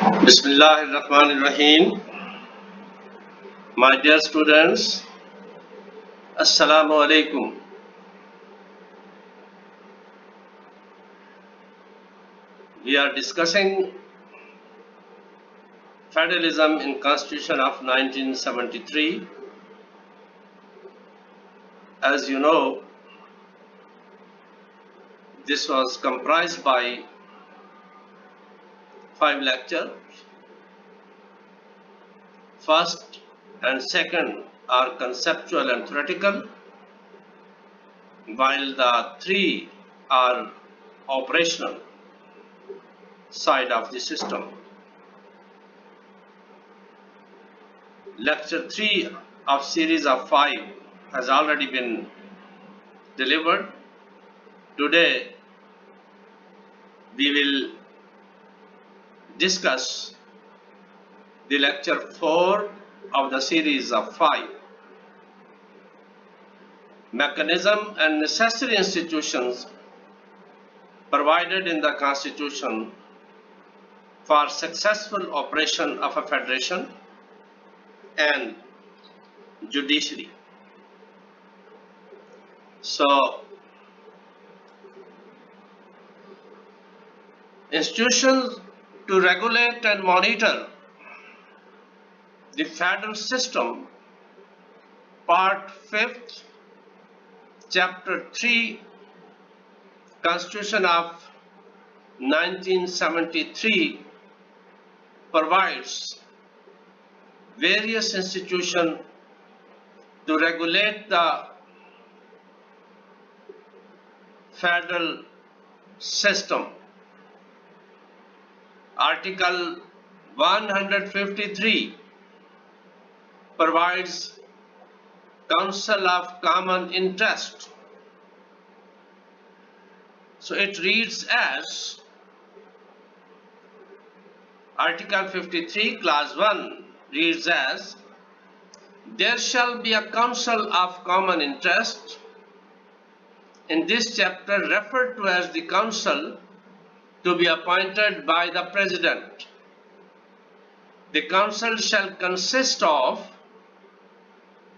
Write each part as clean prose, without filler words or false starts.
Bismillahirrahmanirrahim. My dear students, Assalamu alaikum. We are discussing federalism in Constitution of 1973. As you know, this was comprised by 5 lectures. First and second are conceptual and theoretical, while the three are operational side of the system. Lecture 3 of series of 5 has already been delivered. Today we will discuss the lecture 4 of the series of 5, mechanism and necessary institutions provided in the Constitution for successful operation of a federation and judiciary. So, institutions to regulate and monitor the federal system, part 5th, chapter 3, Constitution of 1973 provides various institutions to regulate the federal system. Article 153 provides Council of Common Interest. So it reads as Article 53, Clause 1 reads as, there shall be a Council of Common Interest, in this chapter referred to as the Council, to be appointed by the President. The Council shall consist of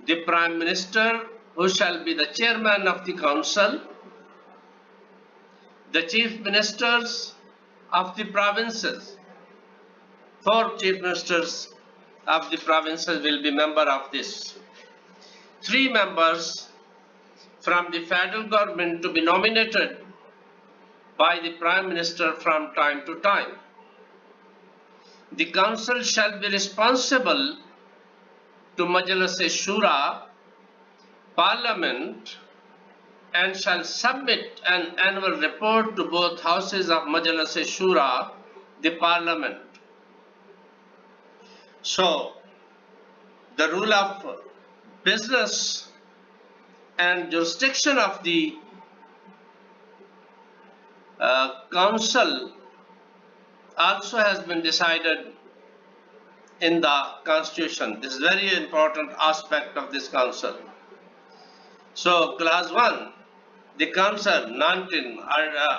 the Prime Minister, who shall be the Chairman of the Council, the Chief Ministers of the provinces. 4 Chief Ministers of the provinces will be member of this. 3 members from the federal government to be nominated by the Prime Minister from time to time. The Council shall be responsible to Majlis-e-Shura, Parliament, and shall submit an annual report to both houses of Majlis-e-Shura, the Parliament. So, the rule of business and jurisdiction of the Council also has been decided in the Constitution. This is a very important aspect of this Council. So, Clause 1, the Council, 19,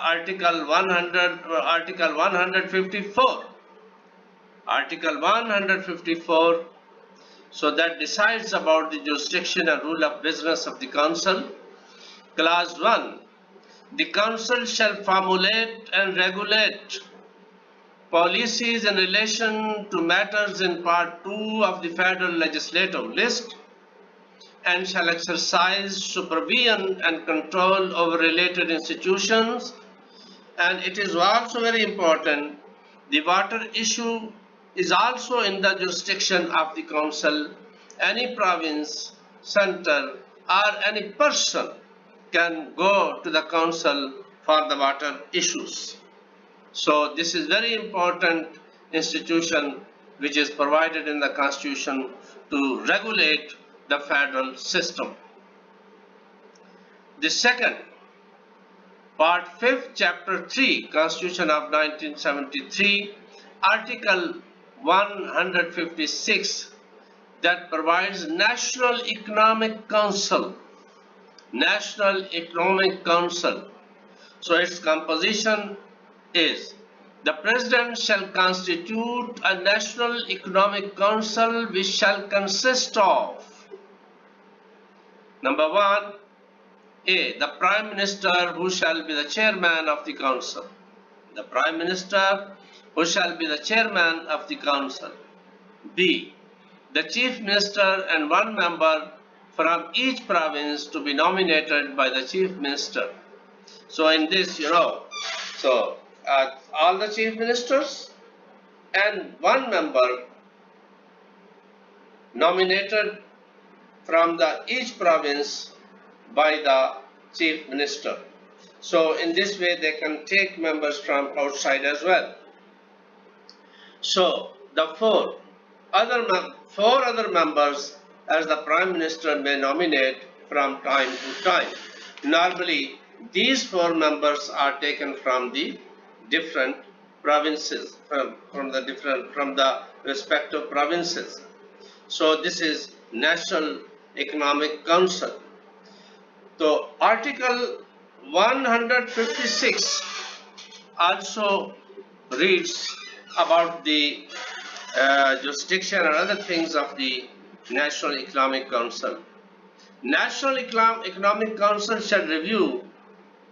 Article 154. Article 154, so that decides about the jurisdiction and rule of business of the Council. Clause 1, the Council shall formulate and regulate policies in relation to matters in Part 2 of the Federal Legislative List and shall exercise supervision and control over related institutions. And it is also very important, the water issue is also in the jurisdiction of the Council. Any province, center, or any person can go to the Council for the water issues. So this is very important institution which is provided in the Constitution to regulate the federal system. The second, Part 5, Chapter 3, Constitution of 1973, Article 156, that provides National Economic Council. National Economic Council. So its composition is The President shall constitute a National Economic Council which shall consist of, number 1, A. The Prime Minister, who shall be the chairman of the council. The Prime Minister, who shall be the chairman of the council. B. The Chief Minister and one member from each province to be nominated by the Chief Minister. So in this, all the Chief Ministers and one member nominated from each province by the Chief Minister. So in this way they can take members from outside as well. So the four other members as the Prime Minister may nominate from time to time. Normally these 4 members are taken from the different provinces, from the respective provinces. So this is National Economic Council. So Article 156 also reads about the jurisdiction and other things of the National Economic Council. National Economic Council shall review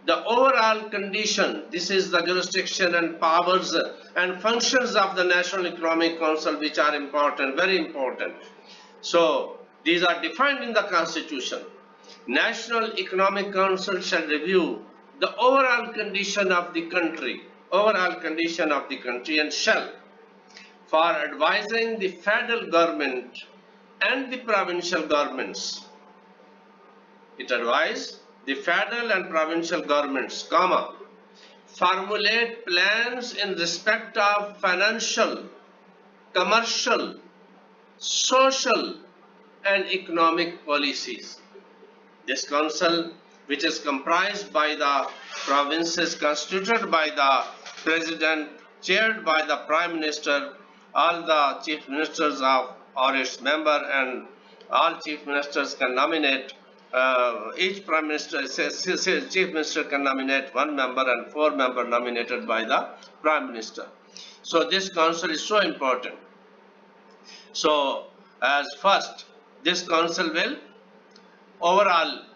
the overall condition. This is the jurisdiction and powers and functions of the National Economic Council, which are important, very important. So these are defined in the Constitution. National Economic Council shall review the overall condition of the country, and shall, for advising the federal government and the provincial governments, it advises the federal and provincial governments, formulate plans in respect of financial, commercial, social and economic policies. This council, which is comprised by the provinces, constituted by the President, chaired by the Prime Minister, all the Chief Ministers or its member, and all Chief Ministers can nominate, each Prime Minister, Chief Minister can nominate 1 member and 4 members nominated by the Prime Minister. So this council is so important. So as first, this council will overall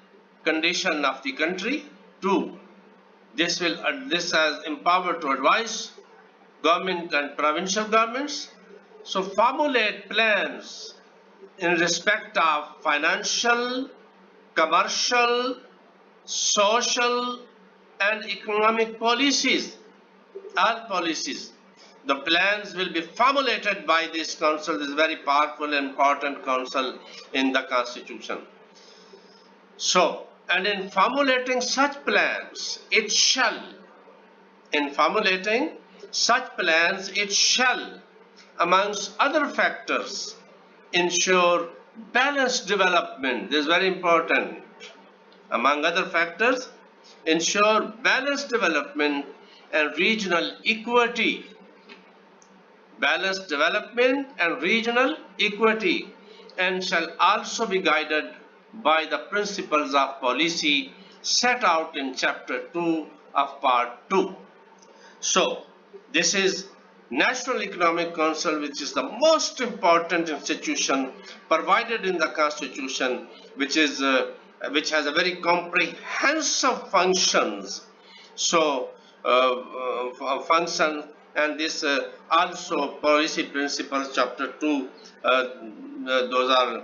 condition of the country. 2, this has empowered to advise government and provincial governments. So formulate plans in respect of financial, commercial, social and economic policies. All policies. The plans will be formulated by this council. This is very powerful and important council in the Constitution. So, and in formulating such plans, it shall, amongst other factors, ensure balanced development. This is very important. Among other factors, ensure balanced development and regional equity. Balanced development and regional equity, and shall also be guided by the principles of policy set out in Chapter 2 of Part 2. So, this is National Economic Council, which is the most important institution provided in the Constitution, which has a very comprehensive functions. So, and this also policy principles, Chapter 2, those are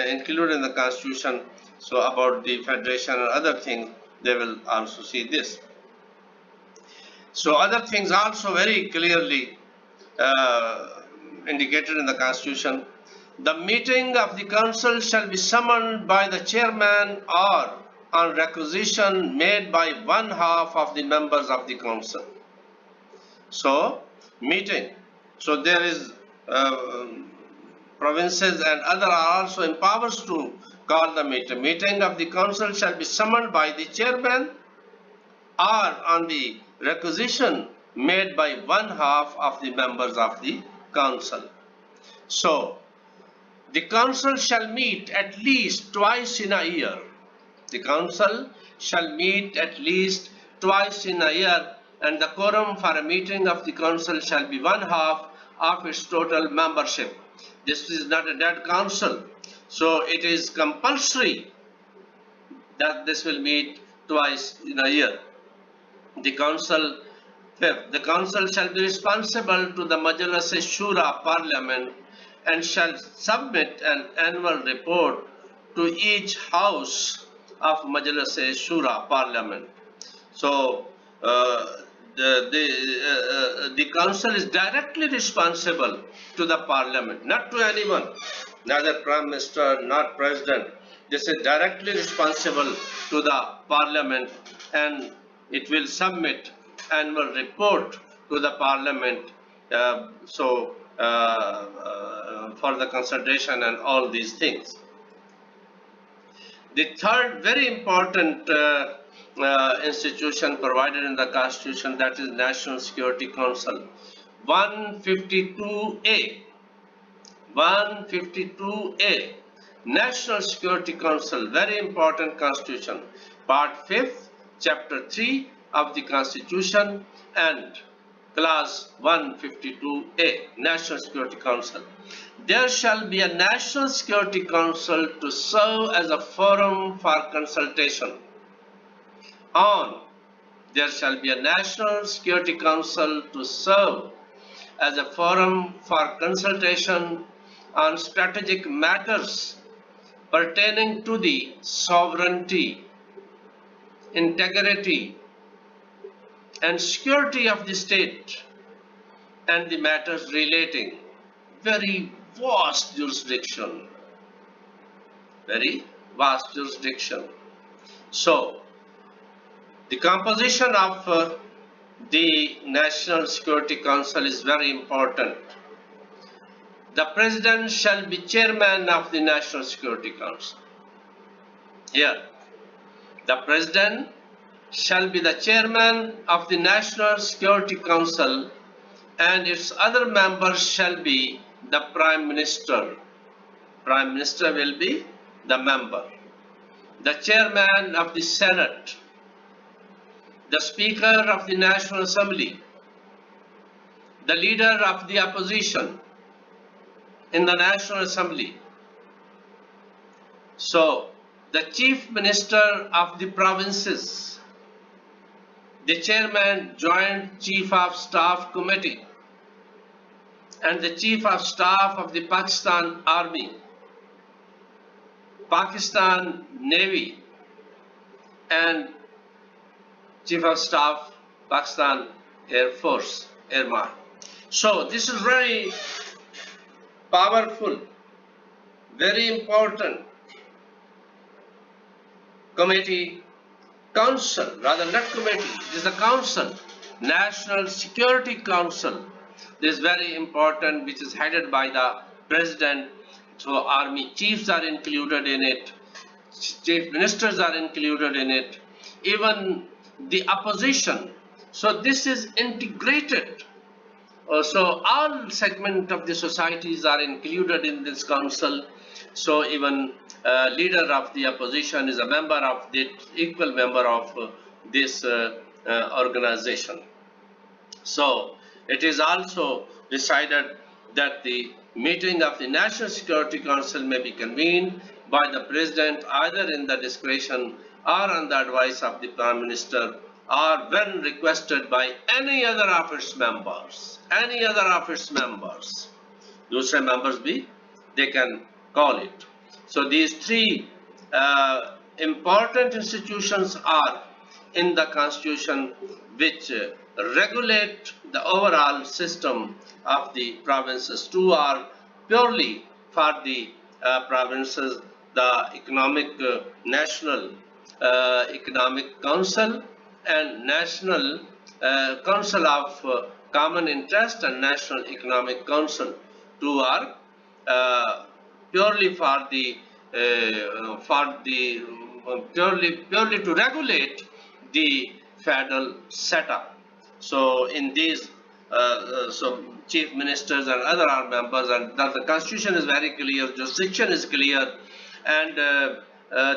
included in the Constitution. So about the federation and other things, they will also see this. So other things also very clearly indicated in the Constitution. The meeting of the council shall be summoned by the chairman or on requisition made by 1/2 of the members of the council. So meeting. So there is provinces and other are also empowered to call the meeting. Meeting of the council shall be summoned by the chairman or on the requisition made by 1/2 of the members of the council. So the council shall meet at least twice in a year. The council shall meet at least twice in a year and the quorum for a meeting of the council shall be one half of its total membership. This is not a dead council, so it is compulsory that this will meet twice in a year. The council, fifth, the council shall be responsible to the Majlis Shura Parliament and shall submit an annual report to each house of Majlis Shura Parliament. So the council is directly responsible to the parliament, not to anyone, neither prime minister nor president. This is directly responsible to the parliament, and it will submit annual report to the parliament. For the consideration and all these things. The third very important institution provided in the Constitution, that is National Security Council. 152A. 152A. National Security Council, very important Constitution. Part 5th, Chapter 3 of the Constitution and Clause 152A, National Security Council. There shall be a National Security Council to serve as a forum for consultation on. There shall be a National Security Council to serve as a forum for consultation on strategic matters pertaining to the sovereignty, integrity, and security of the state and the matters relating. Very vast jurisdiction. Very vast jurisdiction. So, the composition of the National Security Council is very important. The President shall be chairman of the National Security Council. Here, the President shall be the chairman of the National Security Council, and its other members shall be the Prime Minister. Prime Minister will be the member. The chairman of the Senate, the Speaker of the National Assembly, the leader of the opposition in the National Assembly. So, the Chief Minister of the provinces, the Chairman, Joint Chief of Staff Committee, and the Chief of Staff of the Pakistan Army, Pakistan Navy, and Chief of Staff, Pakistan Air Force, Air Mark. So this is very powerful, very important committee, council, rather not committee, it is a council, National Security Council. This is very important, which is headed by the President. So army chiefs are included in it, chief ministers are included in it, even the opposition. So this is integrated. So all segment of the societies are included in this council. So even leader of the opposition is a member of the equal member of this organization. So it is also decided that the meeting of the National Security Council may be convened by the President either in the discretion or on the advice of the Prime Minister, or when requested by any other of its members. Any other of its members. दूसरे members भी, they can call it. So these three important institutions are in the Constitution which regulate the overall system of the provinces. Two are purely for the provinces, the economic National Economic Council and National Council of Common Interest and National Economic Council. Two are purely for the purely to regulate the federal setup. So in these, so chief ministers and other are members, and the Constitution is very clear, jurisdiction is clear, and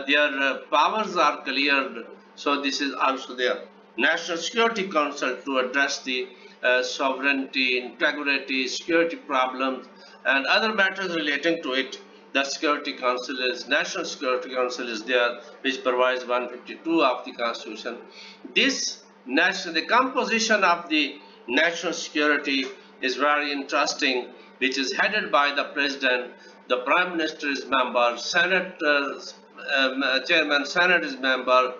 their powers are cleared. So this is also there. National Security Council to address the sovereignty, integrity, security problems, and other matters relating to it. The Security Council is National Security Council is there, which provides 152 of the Constitution. The composition of the national security is very interesting, which is headed by the President. The Prime Minister is member, Senate Chairman Senate is member,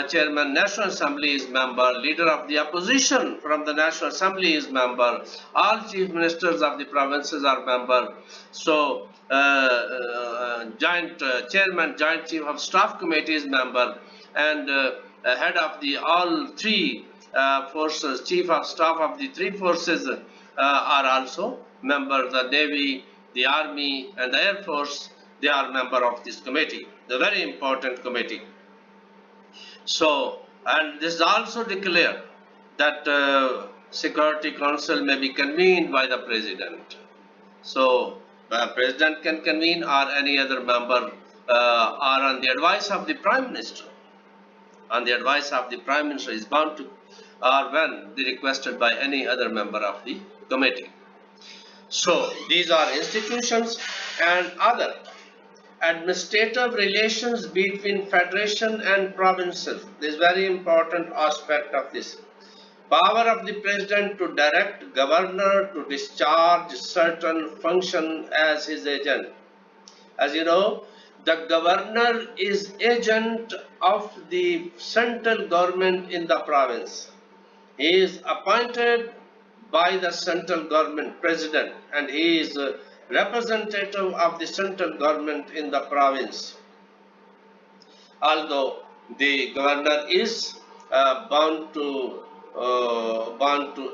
Chairman National Assembly is member, Leader of the Opposition from the National Assembly is member, all Chief Ministers of the provinces are member. So Joint Chairman, Joint Chief of Staff Committee is member, and head of the all three forces, Chief of Staff of the three forces are also member. The Navy, the Army, and the Air Force, they are member of this committee, the very important committee. So, and this is also declared that Security Council may be convened by the President. So, the President can convene or any other member or on the advice of the Prime Minister. On the advice of the Prime Minister is bound to, or when requested by any other member of the committee. So, these are institutions and other administrative relations between federation and provinces. This is very important aspect of this. Power of the president to direct governor to discharge certain function as his agent. As you know, the governor is agent of the central government in the province. He is appointed by the central government president, and he is representative of the central government in the province. Although the governor is bound to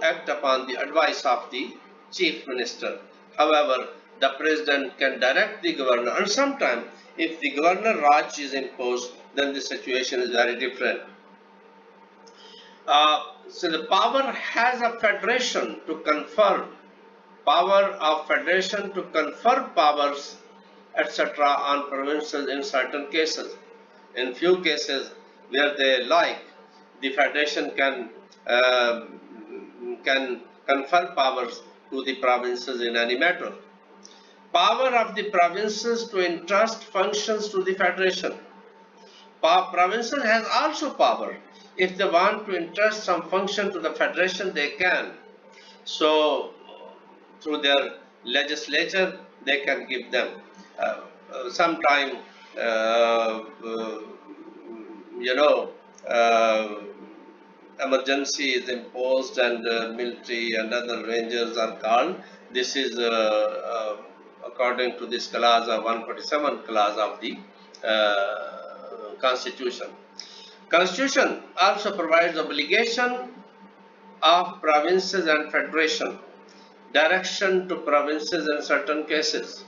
act upon the advice of the chief minister. However, the president can direct the governor, and sometimes if the governor Raj is imposed, then the situation is very different. So the power has a federation to confer power of federation to confer powers, etc. on provinces in certain cases. In few cases where they like, the federation can confer powers to the provinces in any matter. Power of the provinces to entrust functions to the federation. Provinces has also power. If they want to entrust some function to the federation, they can. So, through their legislature, they can give them. Sometime, emergency is imposed and military and other rangers are called. This is according to this clause of 147 clause of the Constitution. Constitution also provides obligation of provinces and federation, direction to provinces in certain cases.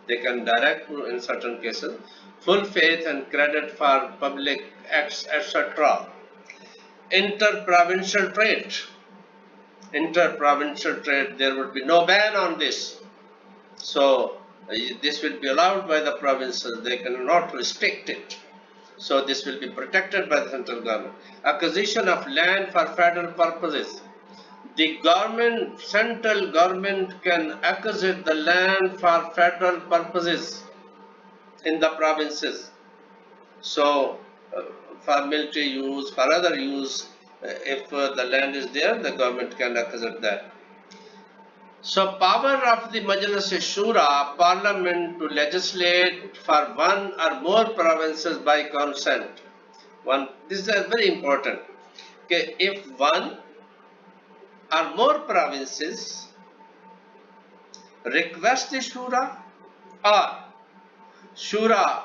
They can direct in certain cases, full faith and credit for public acts, etc. Inter-provincial trade. Inter-provincial trade, there would be no ban on this. So, this will be allowed by the provinces, they cannot restrict it. So, this will be protected by the central government. Acquisition of land for federal purposes. The government, central government can acquire the land for federal purposes in the provinces. So, for military use, for other use, if the land is there, the government can acquire that. So, power of the Majlis Shura, Parliament to legislate for one or more provinces by consent. This is very important. Okay, if one or more provinces request the Shura, or Shura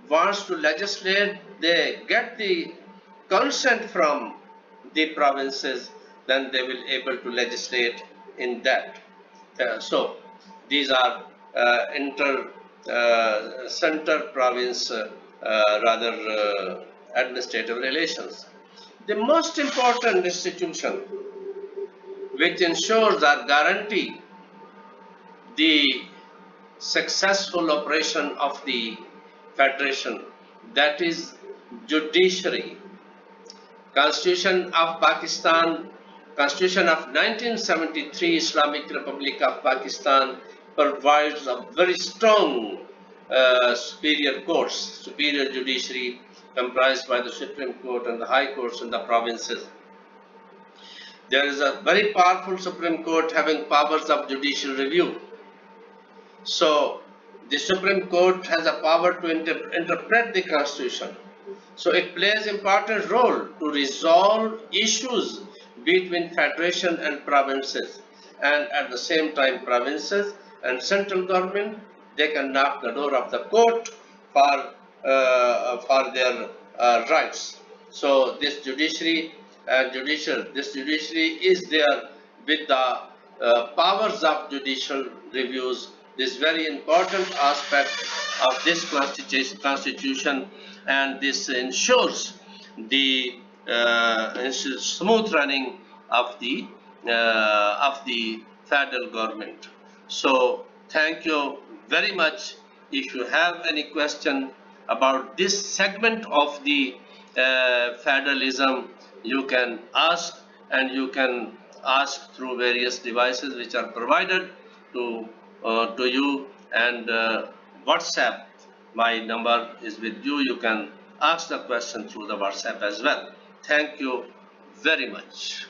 wants to legislate, they get the consent from the provinces, then they will able to legislate in that. So these are center province administrative relations. The most important institution which ensures or guarantee the successful operation of the federation, that is judiciary. Constitution of Pakistan, Constitution of 1973 Islamic Republic of Pakistan provides a very strong superior courts, superior judiciary comprised by the Supreme Court and the High Courts in the provinces. There is a very powerful Supreme Court having powers of judicial review. So the Supreme Court has a power to interpret the Constitution. So it plays important role to resolve issues between federation and provinces, and at the same time provinces and central government, they can knock the door of the court for their rights. So this judiciary this judiciary is there with the powers of judicial reviews. This very important aspect of this constitution, and this ensures smooth running of the federal government. So thank you very much. If you have any question about this segment of the federalism, you can ask, and you can ask through various devices which are provided to you, and WhatsApp. My number is with you. You can ask the question through the WhatsApp as well. Thank you very much.